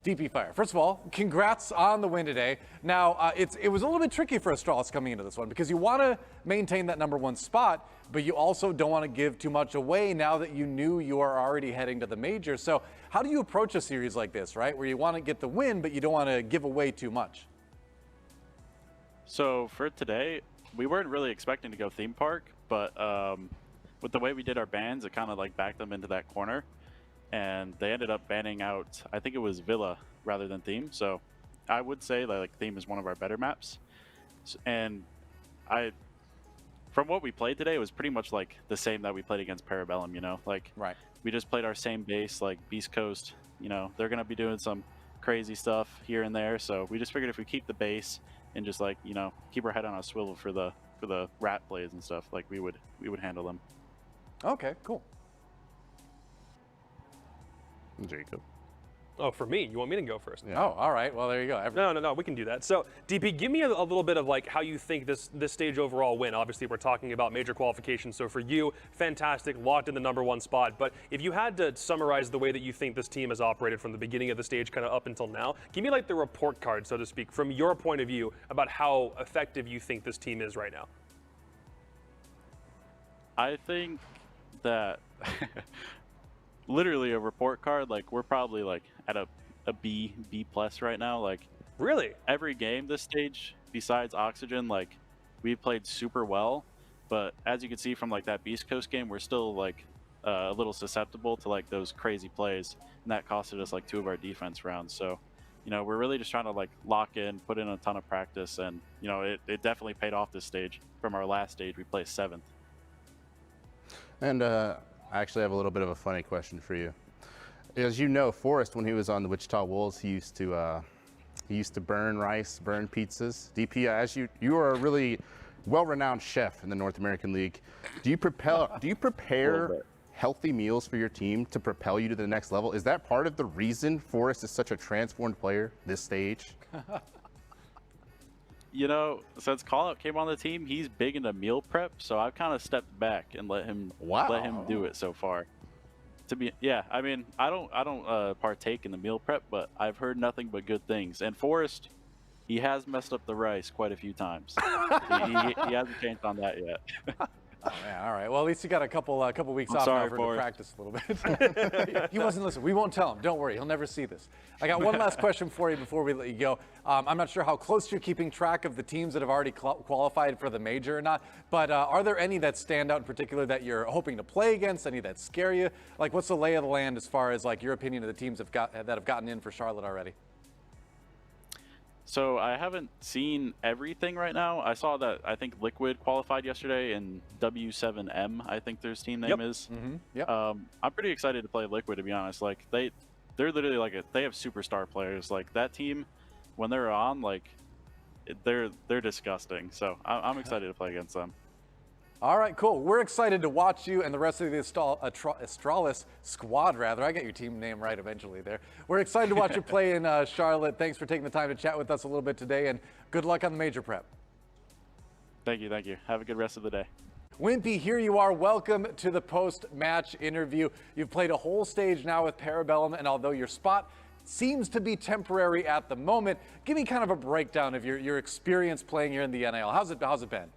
Dpfire, first of all, congrats on the win today. Now, it was a little bit tricky for Astralis coming into this one because you want to maintain that #1 spot, but you also don't want to give too much away now that you knew you are already heading to the major. So how do you approach a series like this, right, where you want to get the win, but you don't want to give away too much? So for today, we weren't really expecting to go theme park, but with the way we did our bans, it kind of like backed them into that corner. And they ended up banning out, I think it was Villa rather than Theme. So I would say that like Theme is one of our better maps. And from what we played today, it was pretty much like the same that we played against Parabellum, you know? Like, right. We just played our same base, like Beast Coast, you know, they're going to be doing some crazy stuff here and there. So we just figured if we keep the base and just like, you know, keep our head on a swivel for the rat plays and stuff, like we would handle them. Okay, cool. Jacob. Oh, for me? You want me to go first? Yeah. Oh, all right. Well, there you go. No, we can do that. So, DP, give me a little bit of like how you think this stage overall went. Obviously, we're talking about major qualification. So for you, fantastic, locked in the #1 spot. But if you had to summarize the way that you think this team has operated from the beginning of the stage kind of up until now, give me like the report card, so to speak, from your point of view about how effective you think this team is right now. I think that literally a report card, like we're probably like at a B plus right now. Like really every game this stage besides Oxygen, like we played super well, but as you can see from like that Beast Coast game, we're still like a little susceptible to like those crazy plays, and that costed us like 2 of our defense rounds. So you know, we're really just trying to like lock in, put in a ton of practice, and you know, it definitely paid off this stage. From our last stage, we placed 7th. And I actually have a little bit of a funny question for you. As you know, Forrest, when he was on the Wichita Wolves, he used to burn rice, burn pizzas. DP, as you are a really well-renowned chef in the North American League. Do you prepare healthy meals for your team to propel you to the next level? Is that part of the reason Forrest is such a transformed player this stage? You know, since Callout came on the team, he's big into meal prep, so I've kind of stepped back and let him do it so far. Yeah, I mean, I don't partake in the meal prep, but I've heard nothing but good things. And Forrest, he has messed up the rice quite a few times. he hasn't changed on that yet. Oh, man, all right. Well, at least you got a couple weeks off now for him to practice a little bit. He wasn't listening. We won't tell him. Don't worry. He'll never see this. I got one last question for you before we let you go. I'm not sure how close you're keeping track of the teams that have already qualified for the major or not, but are there any that stand out in particular that you're hoping to play against, any that scare you? Like, what's the lay of the land as far as like your opinion of the teams that have gotten in for Charlotte already? So I haven't seen everything right now. I saw that I think Liquid qualified yesterday, and W7M, I think their team name is. Mm-hmm. Yep. I'm pretty excited to play Liquid, to be honest. Like they're literally like they have superstar players. Like that team, when they're on, like they're disgusting. So I'm excited to play against them. All right, cool. We're excited to watch you and the rest of the Astralis squad, rather. I got your team name right eventually there. We're excited to watch you play in Charlotte. Thanks for taking the time to chat with us a little bit today, and good luck on the major prep. Thank you, thank you. Have a good rest of the day. Whimpy, here you are. Welcome to the post-match interview. You've played a whole stage now with Parabellum, and although your spot seems to be temporary at the moment, give me kind of a breakdown of your experience playing here in the NAL. How's it been?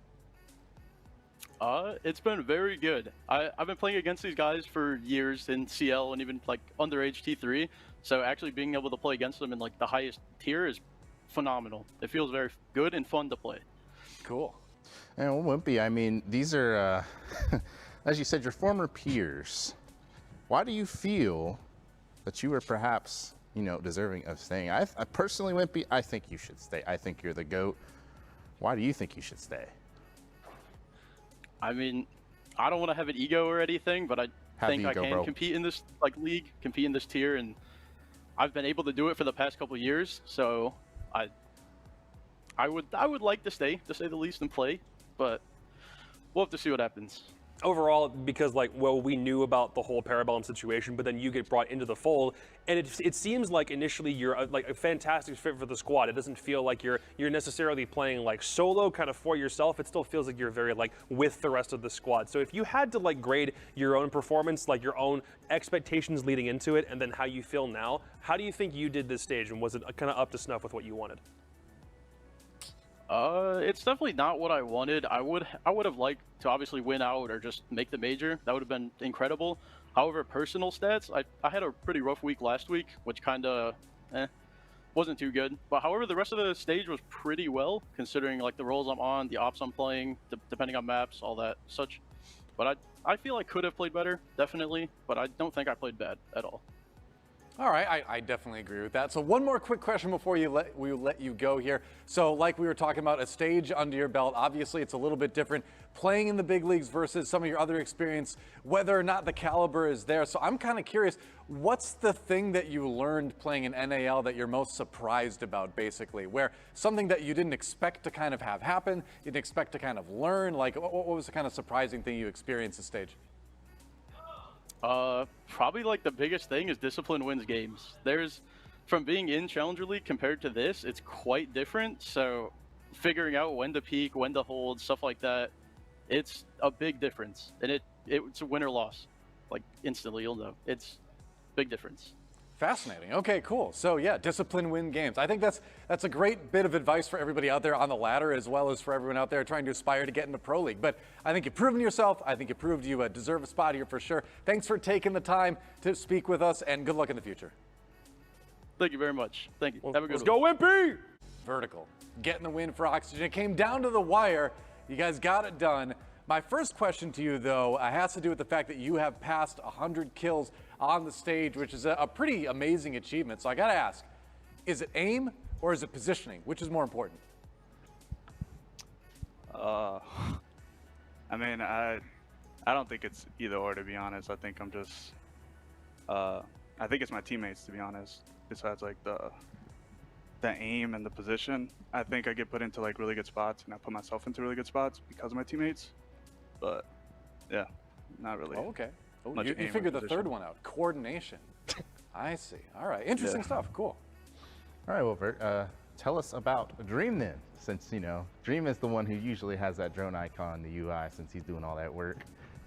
It's been very good. I've been playing against these guys for years in CL and even like underage T3. So actually being able to play against them in like the highest tier is phenomenal. It feels very good and fun to play. Cool. And Whimpy, I mean, these are, as you said, your former peers. Why do you feel that you were perhaps, you know, deserving of staying? I personally, Whimpy, I think you should stay. I think you're the GOAT. Why do you think you should stay? I mean, I don't want to have an ego or anything, but I think I can compete in this like league, compete in this tier, and I've been able to do it for the past couple of years. So I would like to stay the least, and play, but we'll have to see what happens. overall, because like, well, we knew about the whole Parabellum situation, but then you get brought into the fold, and it seems like initially you're like a fantastic fit for the squad. It doesn't feel like you're necessarily playing like solo kind of for yourself. It still feels like you're very like with the rest of the squad. So if you had to like grade your own performance, like your own expectations leading into it, and then how you feel now, how do you think you did this stage, and was it kind of up to snuff with what you wanted? It's definitely not what I wanted. I would have liked to obviously win out or just make the major. That would have been incredible. However, personal stats, I had a pretty rough week last week, which kind of wasn't too good. But however, the rest of the stage was pretty well, considering like the roles I'm on, the ops I'm playing, depending on maps, all that such. But I feel I could have played better, definitely. But I don't think I played bad at all. All right, I definitely agree with that. So one more quick question before we let you go here. So like we were talking about, a stage under your belt, obviously it's a little bit different playing in the big leagues versus some of your other experience, whether or not the caliber is there. So I'm kind of curious, what's the thing that you learned playing in NAL that you're most surprised about, basically, where something that you didn't expect to kind of have happen, you didn't expect to kind of learn, like what was the kind of surprising thing you experienced this stage? Probably like the biggest thing is discipline wins games. From being in Challenger League compared to this, it's quite different. So figuring out when to peek, when to hold, stuff like that, it's a big difference. And it's a win or loss. Like instantly, you'll know. It's big difference. Fascinating. Okay, cool. So yeah, discipline win games. I think that's a great bit of advice for everybody out there on the ladder, as well as for everyone out there trying to aspire to get into Pro League. But I think you've proven yourself. I think you proved you deserve a spot here for sure. Thanks for taking the time to speak with us, and good luck in the future. Thank you very much. Thank you. Have a good one. Let's go, Whimpy! VertcL getting the win for Oxygen. It came down to the wire. You guys got it done. My first question to you, though, has to do with the fact that you have passed 100 kills on the stage, which is a pretty amazing achievement. So I got to ask, is it aim or is it positioning? Which is more important? I mean, I don't think it's either or, to be honest. I think I'm just, I think it's my teammates, to be honest. Besides like the aim and the position, I think I get put into like really good spots, and I put myself into really good spots because of my teammates. But yeah, not really. Oh, okay. Oh, you figured the third one out. Coordination. I see. All right. Interesting stuff. Cool. All right, well, Vert, tell us about Dream then, since, you know, Dream is the one who usually has that drone icon, the UI, since he's doing all that work.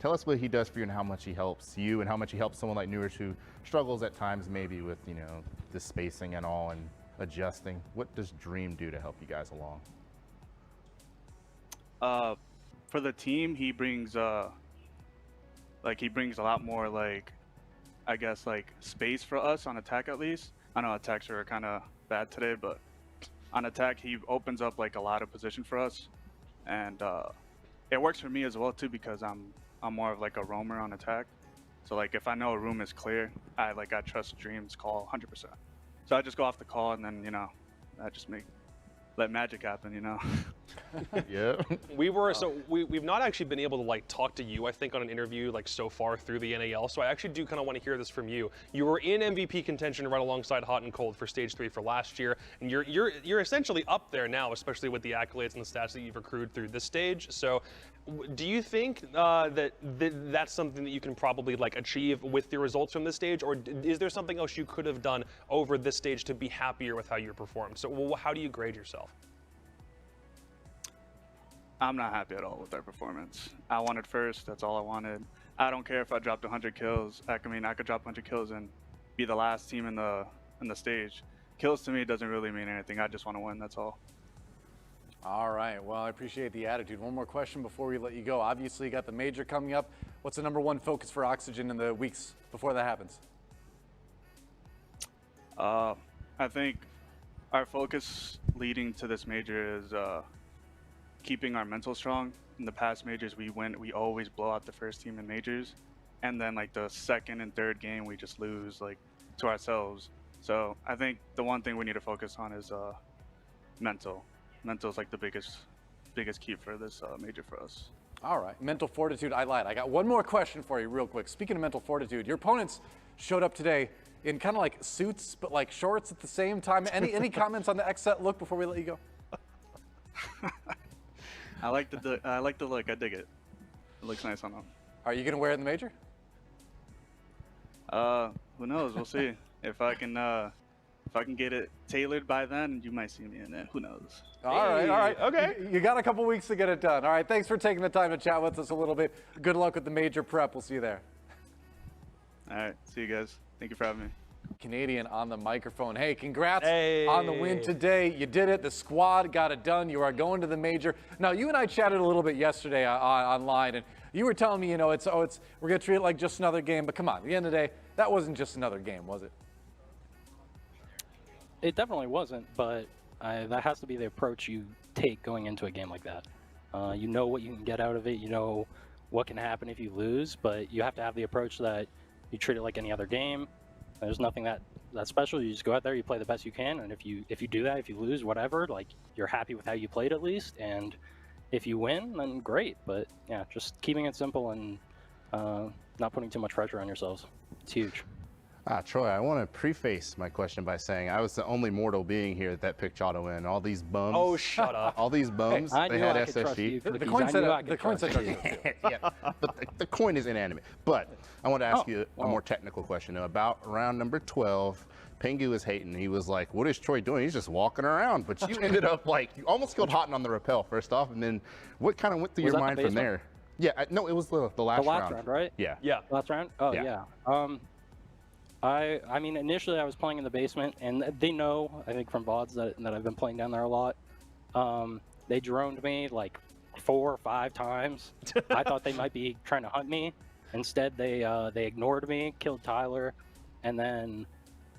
Tell us what he does for you and how much he helps you and how much he helps someone like Newers who struggles at times maybe with, you know, the spacing and all and adjusting. What does Dream do to help you guys along? For the team, he brings a lot more, like, I guess, like space for us on attack, at least. I know attacks are kind of bad today, but on attack he opens up like a lot of position for us, and it works for me as well too, because I'm more of like a roamer on attack. So like if I know a room is clear, I trust Dream's call 100%. So I just go off the call, and then, you know, I just let magic happen, you know. Yeah. We've not actually been able to like talk to you, I think, on an interview like so far through the NAL. So I actually do kind of want to hear this from you. You were in MVP contention right alongside Hot and Cold for stage 3 for last year, and you're essentially up there now, especially with the accolades and the stats that you've accrued through this stage. So do you think that's something that you can probably like achieve with the results from this stage, or is there something else you could have done over this stage to be happier with how you performed? So how do you grade yourself? I'm not happy at all with our performance. I wanted first, that's all I wanted. I don't care if I dropped 100 kills. I could drop 100 kills and be the last team in the stage. Kills to me doesn't really mean anything. I just want to win, that's all. All right, well, I appreciate the attitude. One more question before we let you go. Obviously, you got the major coming up. What's the #1 focus for Oxygen in the weeks before that happens? I think our focus leading to this major is keeping our mental strong. In the past majors, we always blow out the first team in majors, and then like the second and third game we just lose like to ourselves. So I think the one thing we need to focus on is mental. Mental is like the biggest key for this major for us. All right, mental fortitude. I lied. I got one more question for you real quick. Speaking of mental fortitude, your opponents showed up today in kind of like suits but like shorts at the same time. Any comments on the X-Set look before we let you go? I like the look. I dig it. It looks nice on them. Are you going to wear it in the major? Who knows? We'll see. If I can get it tailored by then, you might see me in it. Who knows? All right. Okay. You got a couple weeks to get it done. All right, thanks for taking the time to chat with us a little bit. Good luck with the major prep. We'll see you there. All right. See you guys. Thank you for having me. Canadian on the microphone. Hey, congrats on the win today. You did it. The squad got it done. You are going to the major. Now, you and I chatted a little bit yesterday online, and you were telling me, you know, we're going to treat it like just another game. But come on, at the end of the day, that wasn't just another game, was it? It definitely wasn't, but that has to be the approach you take going into a game like that. You know what you can get out of it. You know what can happen if you lose, but you have to have the approach that you treat it like any other game. There's nothing that special. You just go out there, you play the best you can, and if you do that, if you lose, whatever, like, you're happy with how you played at least, and if you win, then great. But yeah, just keeping it simple and not putting too much pressure on yourselves. It's huge. Troy, I want to preface my question by saying I was the only mortal being here that picked Chotto in. All these bums. Oh, shut up. All these bums, I they knew had I could trust SSG. you, The coin said Yeah, but the coin is inanimate. But I want to ask you a more technical question about round number 12. Pengu was hating. He was like, what is Troy doing? He's just walking around. But you ended up like, you almost killed Houghton on the rappel first off. And then what kind of went through your mind from there? Yeah, no, it was the last round. The last round, right? Yeah. Yeah. Last round? Oh, yeah. I mean, initially I was playing in the basement, and they know, I think from VODs, that I've been playing down there a lot. They droned me like 4 or 5 times. I thought they might be trying to hunt me. Instead, they ignored me, killed Tyler, and then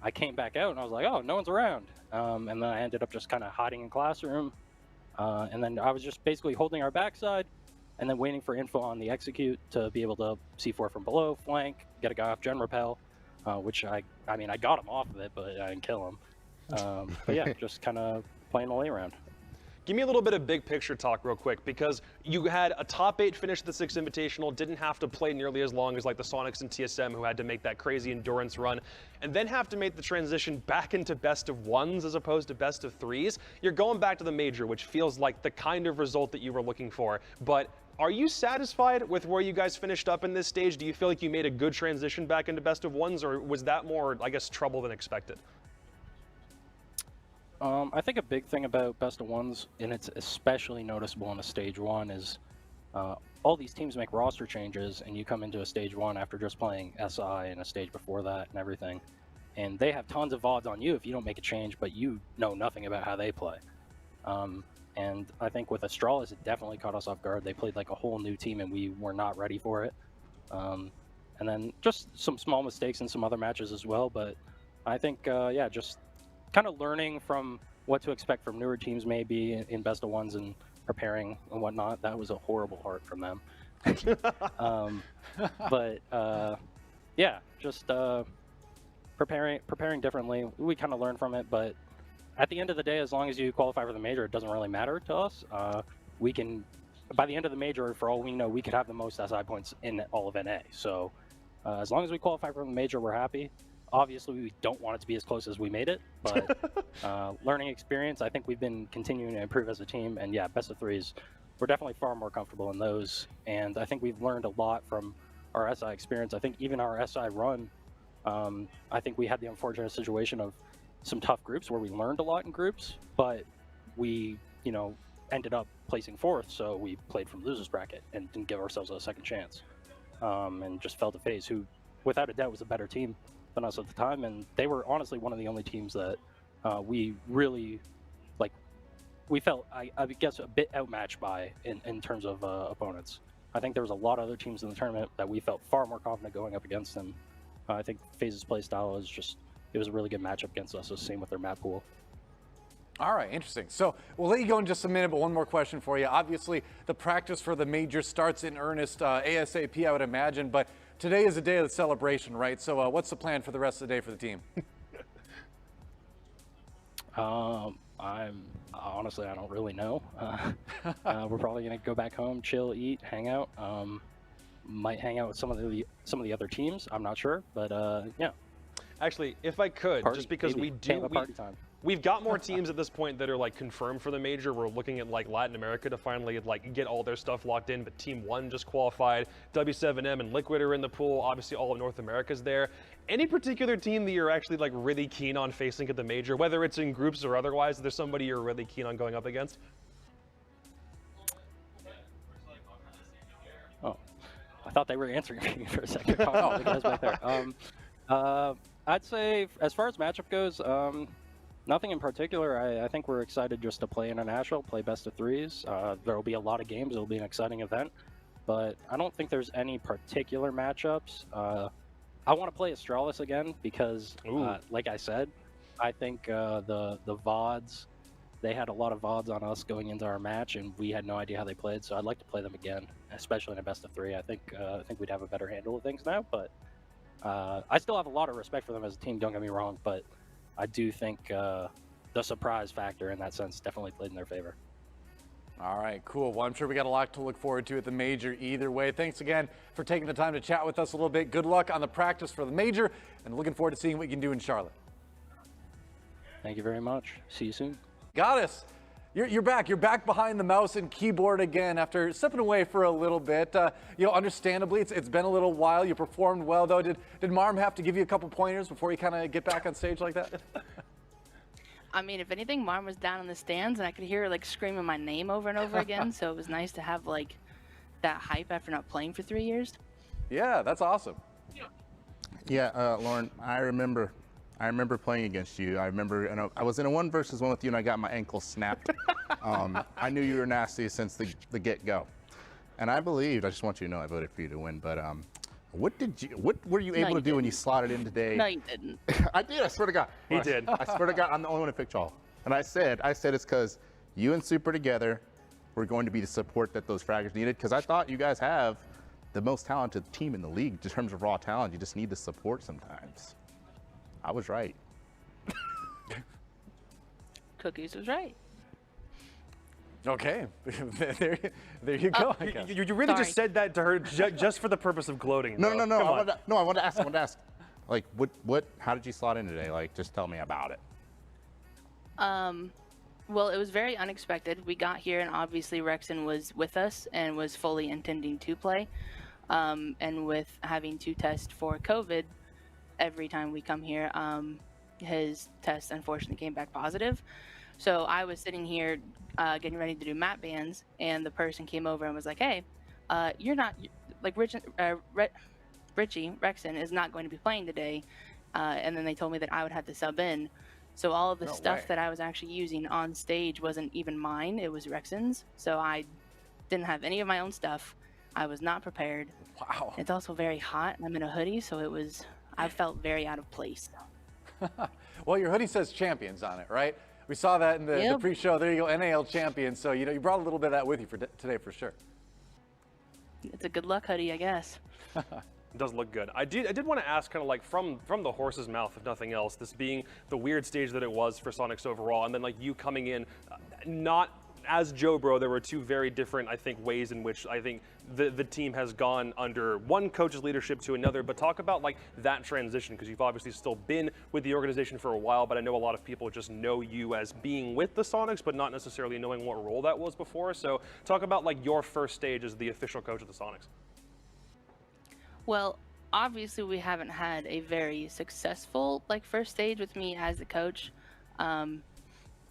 I came back out, and I was like, oh, no one's around. And then I ended up just kind of hiding in classroom. And then I was just basically holding our backside, and then waiting for info on the execute to be able to C4 from below, flank, get a guy off gen rappel. Which I mean, I got him off of it, but I didn't kill him. But yeah, just kind of playing the lay around. Give me a little bit of big picture talk real quick, because you had a top 8 finish at the 6th Invitational, didn't have to play nearly as long as like the Sonics and TSM, who had to make that crazy endurance run, and then have to make the transition back into best of 1s as opposed to best of 3s. You're going back to the major, which feels like the kind of result that you were looking for, but are you satisfied with where you guys finished up in this stage? Do you feel like you made a good transition back into best of 1s, or was that more, I guess, trouble than expected? I think a big thing about best of 1s, and it's especially noticeable in a stage 1, is all these teams make roster changes, and you come into a stage 1 after just playing SI and a stage before that and everything, and they have tons of VODs on you if you don't make a change, but you know nothing about how they play. And I think with Astralis, it definitely caught us off guard. They played like a whole new team, and we were not ready for it. And then just some small mistakes in some other matches as well. But I think, yeah, just kind of learning from what to expect from newer teams maybe in best of 1s and preparing and whatnot. That was a horrible heart from them. Yeah, just preparing differently. We kind of learned from it, but at the end of the day, as long as you qualify for the major, it doesn't really matter to us. We can, by the end of the major, for all we know, we could have the most SI points in all of NA. So as long as we qualify for the major, we're happy. Obviously, we don't want it to be as close as we made it, but learning experience, I think we've been continuing to improve as a team. And yeah, best of 3s, we're definitely far more comfortable in those. And I think we've learned a lot from our SI experience. I think even our SI run, I think we had the unfortunate situation of some tough groups where we learned a lot in groups, but we, you know, ended up placing 4th, so we played from losers bracket and didn't give ourselves a second chance, and just fell to FaZe, who without a doubt was a better team than us at the time, and they were honestly one of the only teams that we really, like, we felt, I guess, a bit outmatched by in terms of opponents. I think there was a lot of other teams in the tournament that we felt far more confident going up against them. I think FaZe's play style is just, it was a really good matchup against us, so same with their map pool. All right, interesting. So we'll let you go in just a minute, but one more question for you. Obviously, the practice for the major starts in earnest ASAP, I would imagine, but today is a day of celebration, right? So what's the plan for the rest of the day for the team? Honestly, I don't really know. We're probably gonna go back home, chill, eat, hang out. Might hang out with some of the other teams. I'm not sure, but yeah. Actually, if I could, Party, just because maybe. we do, party time. We've got more teams at this point that are like confirmed for the major. We're looking at like Latin America to finally like get all their stuff locked in, but Team 1 just qualified. W7M and Liquid are in the pool. Obviously all of North America's there. Any particular team that you're actually like really keen on facing at the major, whether it's in groups or otherwise? Is there somebody you're really keen on going up against? Oh, I thought they were answering me for a second. Oh, the guys back there. I'd say as far as matchup goes, nothing in particular. I think we're excited just to play international, play best of threes. There will be a lot of games. It'll be an exciting event, but I don't think there's any particular matchups. I want to play Astralis again because, like I said, I think the VODs, they had a lot of VODs on us going into our match, and we had no idea how they played. So I'd like to play them again, especially in a best of three. I think we'd have a better handle of things now, but I still have a lot of respect for them as a team. Don't get me wrong, but I do think the surprise factor in that sense definitely played in their favor. All right, cool. Well, I'm sure we got a lot to look forward to at the major either way. Thanks again for taking the time to chat with us a little bit. Good luck on the practice for the major, and looking forward to seeing what you can do in Charlotte. Thank you very much. See you soon. Got us. You're back. You're back behind the mouse and keyboard again after stepping away for a little bit. Understandably, it's been a little while. You performed well, though. Did Marm have to give you a couple pointers before you kind of get back on stage like that? I mean, if anything, Marm was down in the stands, and I could hear her like screaming my name over and over again. So it was nice to have like that hype after not playing for 3 years. Yeah, that's awesome. Yeah, Lauren, I remember playing against you. I remember, I was in a 1-versus-1 with you, and I got my ankle snapped. I knew you were nasty since the get-go, and I just want you to know, I voted for you to win. But what were you able to do when you slotted in today? No, you didn't. I did. I swear to God. He did. I swear to God, I'm the only one who picked y'all. And I said it's because you and Super together were going to be the support that those fraggers needed. Because I thought you guys have the most talented team in the league in terms of raw talent. You just need the support sometimes. I was right. Cookies was right. Okay, there you go. I guess. You really just said that to her just for the purpose of gloating. No. I want to ask. Like, how did you slot in today? Like, just tell me about it. Well, it was very unexpected. We got here, and obviously Rexon was with us and was fully intending to play. And with having to test for COVID every time we come here, his test unfortunately came back positive. So I was sitting here getting ready to do map bans, and the person came over and was like, hey, you're not, like, Richie Rexon is not going to be playing today. And then they told me that I would have to sub in. So all of the stuff that I was actually using on stage wasn't even mine, it was Rexon's. So I didn't have any of my own stuff. I was not prepared. Wow. It's also very hot, and I'm in a hoodie, so I felt very out of place. Well, your hoodie says champions on it, right? We saw that in the pre-show. There you go, NAL champions. So, you brought a little bit of that with you for today for sure. It's a good luck hoodie, I guess. It does look good. I did want to ask, kind of like from the horse's mouth, if nothing else, this being the weird stage that it was for Sonics overall, and then like you coming in, not as Joe Bro, there were two very different, I think, ways in which I think the team has gone under one coach's leadership to another. But talk about like that transition, because you've obviously still been with the organization for a while, but I know a lot of people just know you as being with the Sonics, but not necessarily knowing what role that was before. So talk about like your first stage as the official coach of the Sonics. Well, obviously we haven't had a very successful like first stage with me as the coach.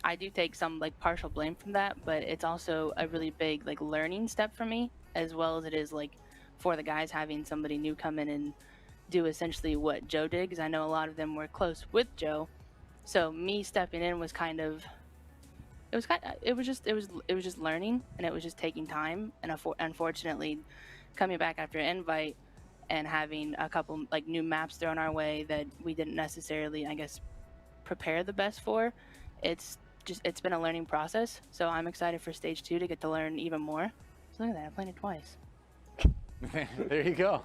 I do take some like partial blame from that, but it's also a really big like learning step for me, as well as it is like for the guys having somebody new come in and do essentially what Joe did, because I know a lot of them were close with Joe. So me stepping in was it was just learning, and it was just taking time. And unfortunately, coming back after an invite and having a couple like new maps thrown our way that we didn't necessarily, I guess, prepare the best for, it's been a learning process. So I'm excited for stage 2 to get to learn even more. So look at that, I'm playing it twice. There you go.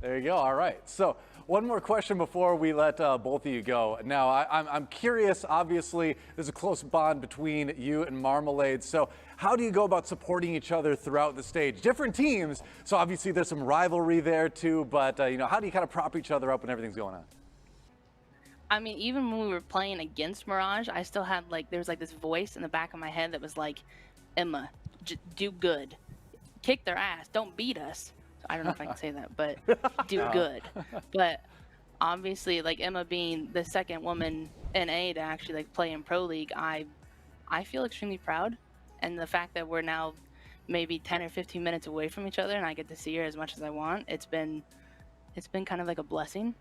There you go. All right. So one more question before we let both of you go. Now, I'm curious, obviously, there's a close bond between you and Marmalade. So how do you go about supporting each other throughout the stage? Different teams, so obviously there's some rivalry there too, but how do you kind of prop each other up when everything's going on? I mean, even when we were playing against Mirage, I still had like, there was like this voice in the back of my head that was like, Emma, do good. Kick their ass. Don't beat us. So I don't know if I can say that, but do good. But obviously, like Emma being the second woman NA to actually like play in Pro League, I feel extremely proud. And the fact that we're now maybe 10 or 15 minutes away from each other and I get to see her as much as I want, it's been kind of like a blessing.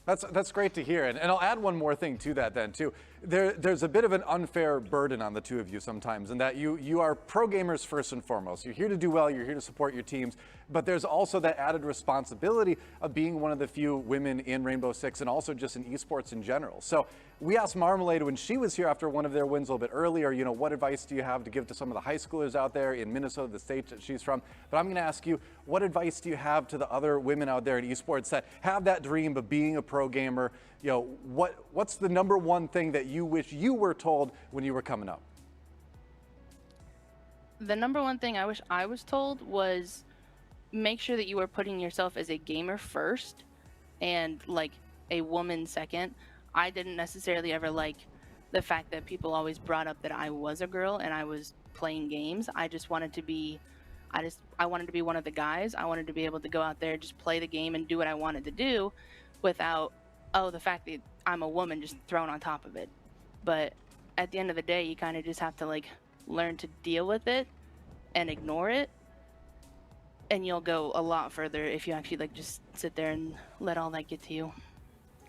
That's great to hear, and I'll add one more thing to that then too. There's a bit of an unfair burden on the two of you sometimes, in that you are pro gamers first and foremost. You're here to do well, you're here to support your teams, but there's also that added responsibility of being one of the few women in Rainbow Six and also just in esports in general. So we asked Marmalade when she was here after one of their wins a little bit earlier, you know, what advice do you have to give to some of the high schoolers out there in Minnesota, the state that she's from? But I'm going to ask you, what advice do you have to the other women out there in esports that have that dream of being a pro gamer? You know, what's the number one thing that you wish you were told when you were coming up? The number one thing I wish I was told was make sure that you are putting yourself as a gamer first and like a woman second. I didn't necessarily ever like the fact that people always brought up that I was a girl and I was playing games. I just wanted to be, I wanted to be one of the guys. I wanted to be able to go out there, just play the game and do what I wanted to do without, oh, the fact that I'm a woman just thrown on top of it. But at the end of the day, you kind of just have to like learn to deal with it and ignore it. And you'll go a lot further if you actually like just sit there and let all that get to you.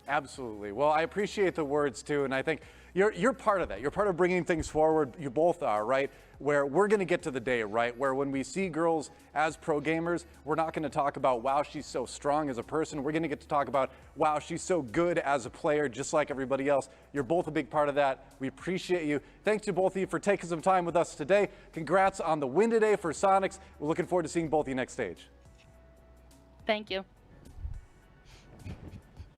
Absolutely. Well, I appreciate the words too, and I think you're part of that. You're part of bringing things forward. You both are, right? Where we're going to get to the day, right? Where when we see girls as pro gamers, we're not going to talk about, wow, she's so strong as a person. We're going to get to talk about, wow, she's so good as a player, just like everybody else. You're both a big part of that. We appreciate you. Thanks to both of you for taking some time with us today. Congrats on the win today for Sonics. We're looking forward to seeing both of you next stage. Thank you.